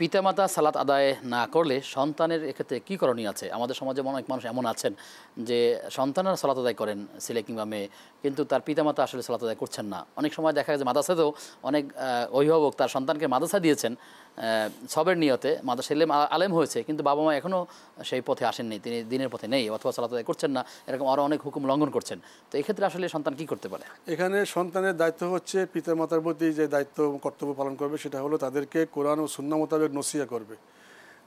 পিতামাতা সালাত আদায় না করলে সন্তানের এক্ষেত্রে কী করণীয় আছে? আমাদের সমাজে অনেক মানুষ এমন আছেন যে সন্তানরা সালাত আদায় করেন, ছেলে কিংবা মেয়ে, কিন্তু তার পিতামাতা আসলে সালাত আদায় করছেন না। অনেক সময় দেখা যায় মাদ্রাসাতেও অনেক অভিভাবক তার সন্তানকে মাদ্রাসা দিয়েছেন সবের নিয়তে, মাদ্রাসা ইলম আলেম হয়েছে, কিন্তু বাবা মা এখনও সেই পথে আসেননি, তিনি দিনের পথে নেই অথবা সালাত আদায় করছেন না, এরকম আরও অনেক হুকুম লঙ্ঘন করছেন। তো এক্ষেত্রে আসলে সন্তান কী করতে পারে? এখানে সন্তানের দায়িত্ব হচ্ছে পিতামাতার প্রতি যে দায়িত্ব কর্তব্য পালন করবে সেটা হলো তাদেরকে কোরআন ও সুন্নাহ মোতাবেক নসিহত করবে।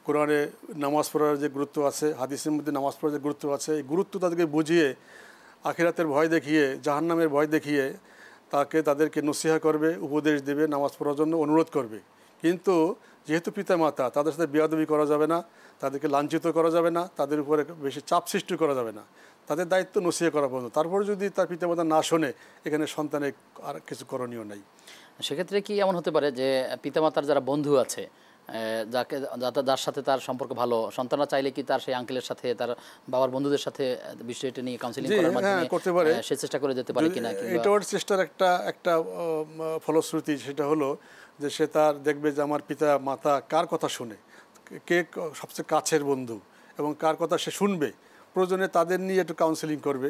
কোরআনে নামাজ পড়ার যে গুরুত্ব আছে, হাদিসের মধ্যে নামাজ পড়ার যে গুরুত্ব আছে, এই গুরুত্ব তাদেরকে বুঝিয়ে, আখিরাতের ভয় দেখিয়ে, জাহান্নামের ভয় দেখিয়ে তাদেরকে নসিহত করবে, উপদেশ দেবে, নামাজ পড়ার জন্য অনুরোধ করবে। কিন্তু যেহেতু পিতামাতা, তাদের সাথে বেয়াদবি করা যাবে না, তাদেরকে লাঞ্ছিত করা যাবে না, তাদের উপরে বেশি চাপ সৃষ্টি করা যাবে না, তাদের দায়িত্ব নসিহত করা পর্যন্ত। তারপরে যদি তার পিতামাতা না শোনে, এখানে সন্তানের আর কিছু করণীয় নেই। সেক্ষেত্রে কি এমন হতে পারে যে পিতামাতার যারা বন্ধু আছে, যার সাথে তার সম্পর্ক ভালো, সন্তানরা চাইলে কি তার সেই আঙ্কেলের সাথে, তার বাবার বন্ধুদের সাথে বিষয়টা নিয়ে কাউন্সিলিং করার মাধ্যমে করতে পারে, সে চেষ্টা করে যেতে পারে কিনা? এটা ওর চেষ্টার একটা ফলশ্রুতি, সেটা হলো যে সে তার দেখবে যে আমার পিতা মাতা কার কথা শুনে, কে সবচেয়ে কাছের বন্ধু এবং কার কথা সে শুনবে। প্রয়োজনে তাদের নিয়ে একটু কাউন্সেলিং করবে,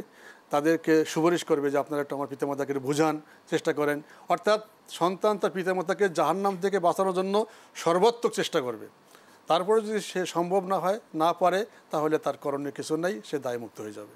তাদেরকে সুপারিশ করবে যে আপনারা একটু আমার পিতামাতাকে বোঝান, চেষ্টা করেন। অর্থাৎ সন্তান তার পিতামাতাকে জাহান্নাম থেকে বাঁচানোর জন্য সর্বাত্মক চেষ্টা করবে। তারপরে যদি সে সম্ভব না হয়, না পারে, তাহলে তার করণীয় কিছু নাই, সে দায়মুক্ত হয়ে যাবে।